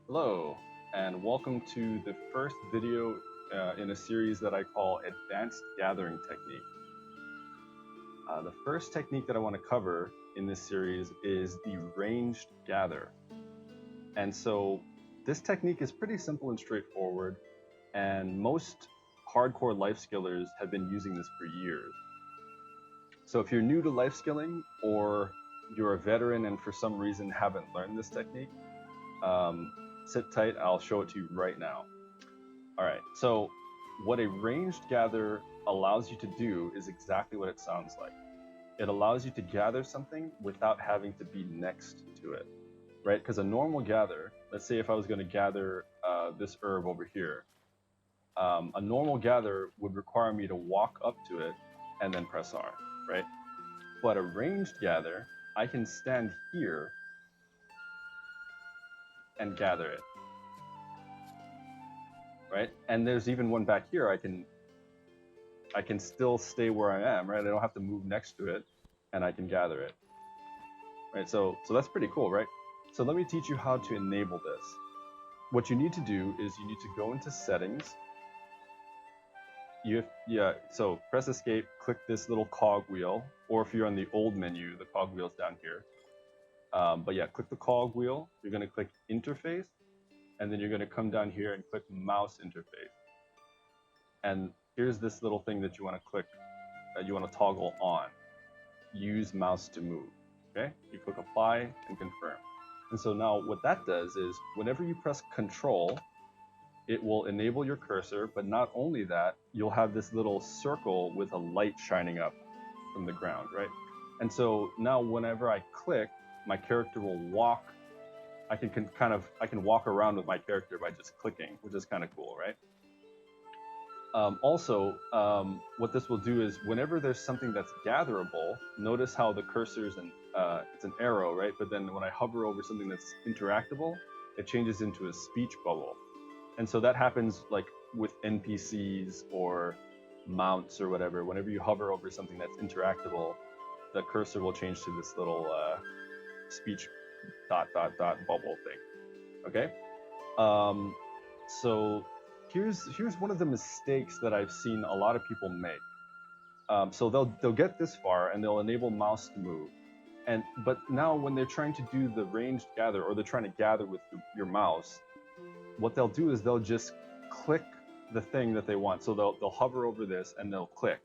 Hello, and welcome to the first video in a series that I call Advanced Gathering Technique. The first technique that I want to cover in this series is the ranged gather. And so this technique is pretty simple and straightforward, and most hardcore life skillers have been using this for years. So if you're new to life skilling or you're a veteran and for some reason haven't learned this technique, sit tight, I'll show it to you right now. All right, so what a ranged gather allows you to do is exactly what it sounds like. It allows you to gather something without having to be next to it, right? Because a normal gather, let's say if I was going to gather this herb over here, a normal gather would require me to walk up to it and then press R, right? But a ranged gather, I can stand here and gather it, right? And there's even one back here. I can still stay where I am, right? I don't have to move next to it, and I can gather it, right? So that's pretty cool, right? So let me teach you how to enable this. What you need to do is you need to go into settings. So press escape, click this little cog wheel, or if you're on the old menu, the cog wheel's down here. But yeah, click the cog wheel. You're going to click interface, and then you're going to come down here and click mouse interface. And here's this little thing that you want to click, you want to toggle on. Use mouse to move. Okay, you click apply and confirm. And so now what that does is whenever you press control, it will enable your cursor, but not only that, you'll have this little circle with a light shining up from the ground, right? And so now whenever I click, my character will walk. I can walk around with my character by just clicking, which is kind of cool, right? What this will do is whenever there's something that's gatherable, notice how the cursor's it's an arrow, right? But then when I hover over something that's interactable, it changes into a speech bubble. And so that happens like with NPCs or mounts or whatever. Whenever you hover over something that's interactable, the cursor will change to this little speech ... bubble thing. Okay. So here's one of the mistakes that I've seen a lot of people make. So they'll get this far and they'll enable mouse to move, but now when they're trying to do the ranged gather or they're trying to gather with your mouse, what they'll do is they'll just click the thing that they want. So they'll hover over this and they'll click,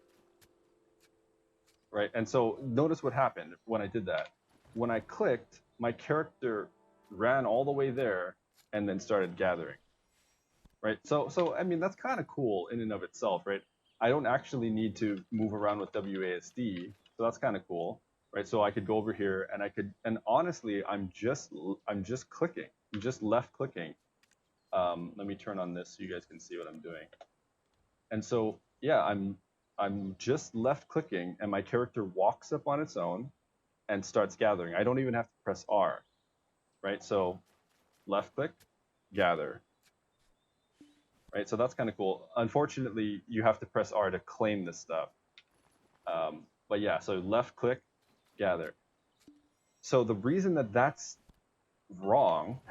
right? And so notice what happened when I did that. When I clicked, my character ran all the way there and then started gathering, right? So I mean that's kind of cool in and of itself, right? I don't actually need to move around with WASD, so that's kind of cool, right? So I could go over here and honestly, I'm just clicking, I'm just left clicking. Let me turn on this so you guys can see what I'm doing. And so yeah, I'm just left clicking, and my character walks up on its own and starts gathering. I don't even have to press R, right? So left click, gather. Right, so that's kind of cool. Unfortunately, you have to press R to claim this stuff. But yeah, so left click, gather. So the reason that that's wrong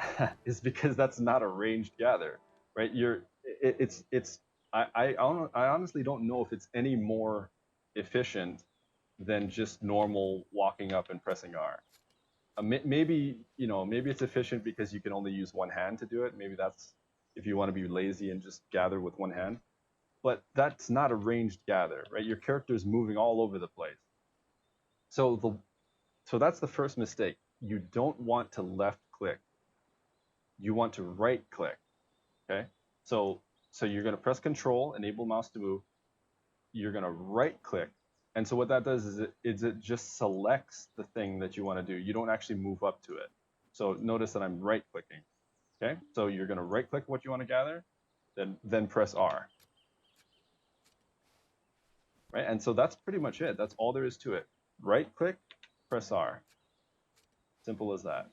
is because that's not a ranged gather, right? I honestly don't know if it's any more efficient than just normal walking up and pressing R. Maybe it's efficient because you can only use one hand to do it. Maybe that's if you want to be lazy and just gather with one hand. But that's not a ranged gather, right? Your character is moving all over the place. So that's the first mistake. You don't want to left click. You want to right click. Okay? So you're going to press control, enable mouse to move. You're going to right click. And so what that does is it just selects the thing that you want to do. You don't actually move up to it. So notice that I'm right clicking. Okay, so you're going to right click what you want to gather, then press R. Right, and so that's pretty much it. That's all there is to it. Right click, press R. Simple as that.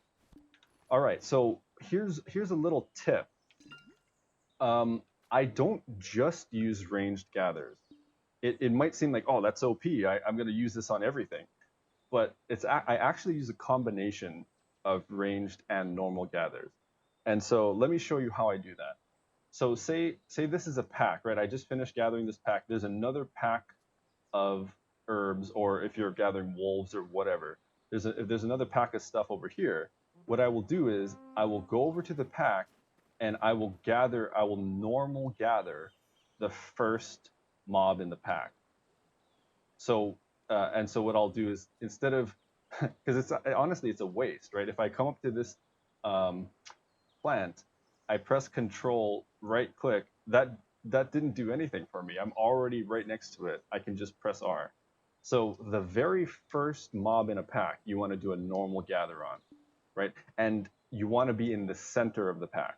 All right, so here's a little tip. I don't just use ranged gathers. It might seem like, oh, that's OP. I'm going to use this on everything, but I actually use a combination of ranged and normal gathers. And so let me show you how I do that. So say this is a pack, right? I just finished gathering this pack. There's another pack of herbs, or if you're gathering wolves or whatever, if there's another pack of stuff over here, what I will do is I will go over to the pack and I will normal gather the first mob in the pack. So and so what I'll do is, instead of, because it's honestly it's a waste, right? If I come up to this plant, I press Control, right click, that didn't do anything for me. I'm already right next to it. I can just press R. So the very first mob in a pack, you want to do a normal gather on, right? And you want to be in the center of the pack.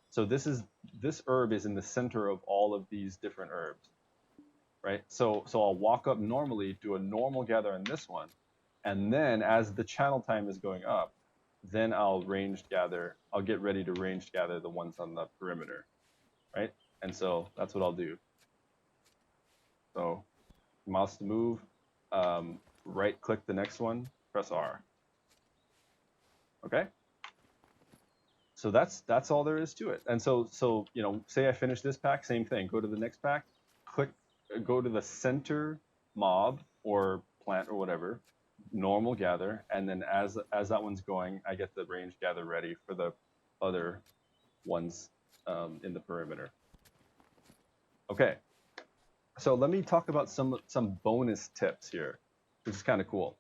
So this herb is in the center of all of these different herbs, right? So I'll walk up normally, do a normal gather on this one, and then as the channel time is going up, then I'll get ready to ranged gather the ones on the perimeter, right? And so that's what I'll do. So mouse to move, right click the next one, press R. Okay? So that's all there is to it. And so you know, say I finish this pack, same thing, go to the next pack, go to the center mob or plant or whatever, normal gather, and then as that one's going, I get the range gather ready for the other ones in the perimeter. Okay, so let me talk about some bonus tips here, which is kind of cool.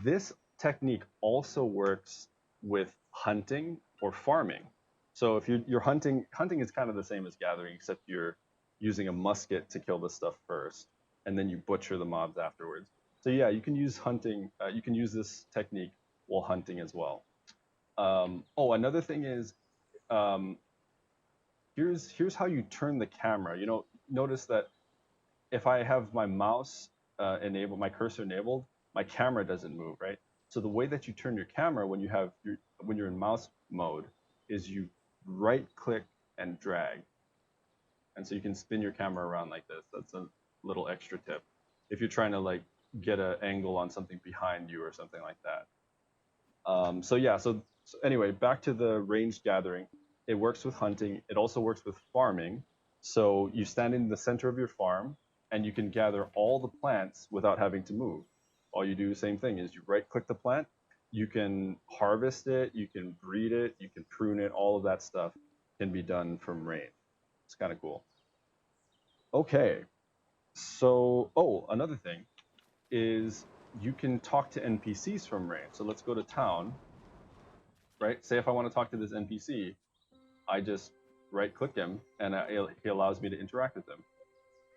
This technique also works with hunting or farming. So if you're hunting is kind of the same as gathering, except you're using a musket to kill the stuff first, and then you butcher the mobs afterwards. So yeah, you can use hunting. You can use this technique while hunting as well. Oh, another thing is, here's how you turn the camera. You know, notice that if I have my mouse enabled, my cursor enabled, my camera doesn't move, right? So the way that you turn your camera when you're in mouse mode is you right click and drag. And so you can spin your camera around like this. That's a little extra tip if you're trying to like get an angle on something behind you or something like that. So yeah, so anyway, back to the ranged gathering. It works with hunting. It also works with farming. So you stand in the center of your farm and you can gather all the plants without having to move. All you do, same thing, is you right click the plant. You can harvest it, you can breed it, you can prune it, all of that stuff can be done from range. It's kind of cool. Okay, so, oh, another thing is you can talk to NPCs from range. So let's go to town, right? Say if I want to talk to this NPC, I just right click him and he allows me to interact with him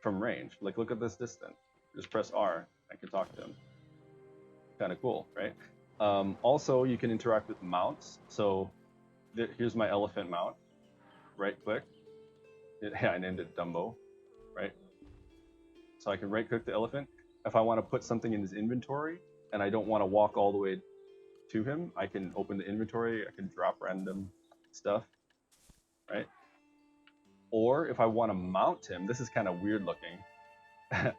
from range. Like, look at this distance. Just press R, I can talk to him. Kind of cool, right? Also, you can interact with mounts. So here's my elephant mount. Right click. Yeah, I named it Dumbo, right? So I can right click the elephant. If I want to put something in his inventory and I don't want to walk all the way to him, I can open the inventory, I can drop random stuff, right? Or if I want to mount him, this is kind of weird looking.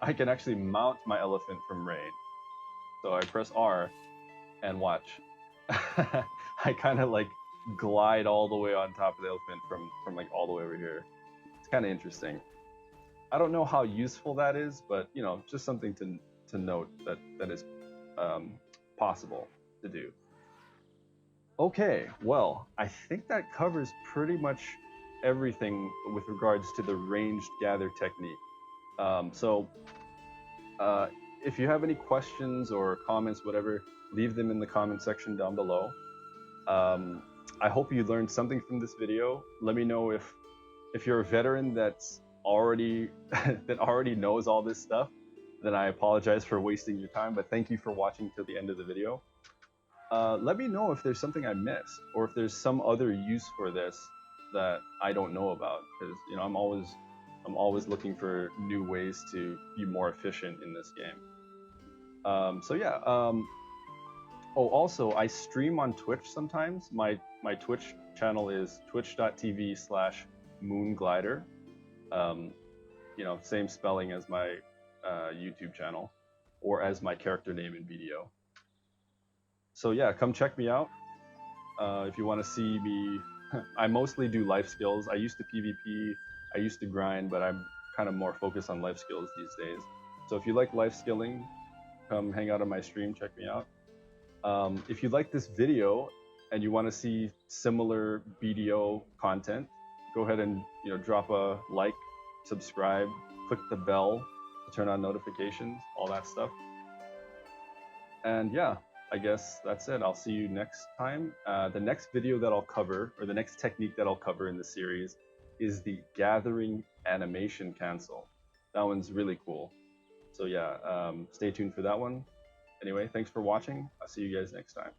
I can actually mount my elephant from range. So I press R and watch. I kind of like glide all the way on top of the elephant from like all the way over here. It's kind of interesting. I don't know how useful that is, but you know, just something to note that is possible to do. Okay, well, I think that covers pretty much everything with regards to the ranged gather technique. If you have any questions or comments, whatever, leave them in the comment section down below. I hope you learned something from this video. Let me know if you're a veteran that's already that already knows all this stuff, then I apologize for wasting your time, but thank you for watching till the end of the video. Let me know if there's something I missed or if there's some other use for this that I don't know about, because you know I'm always looking for new ways to be more efficient in this game. So yeah. Oh, also, I stream on Twitch sometimes. My Twitch channel is twitch.tv/moonglider. You know, same spelling as my YouTube channel, or as my character name in BDO. So yeah, come check me out if you want to see me I mostly do life skills. I used to PvP, I used to grind, but I'm kind of more focused on life skills these days. So if you like life skilling, come hang out on my stream, check me out. If you like this video and you want to see similar BDO content, go ahead and drop a like, subscribe, click the bell to turn on notifications, all that stuff. And yeah, I guess that's it. I'll see you next time. The next video that I'll cover, or the next technique that I'll cover in the series, is the gathering animation cancel. That one's really cool. So yeah, stay tuned for that one. Anyway, thanks for watching. I'll see you guys next time.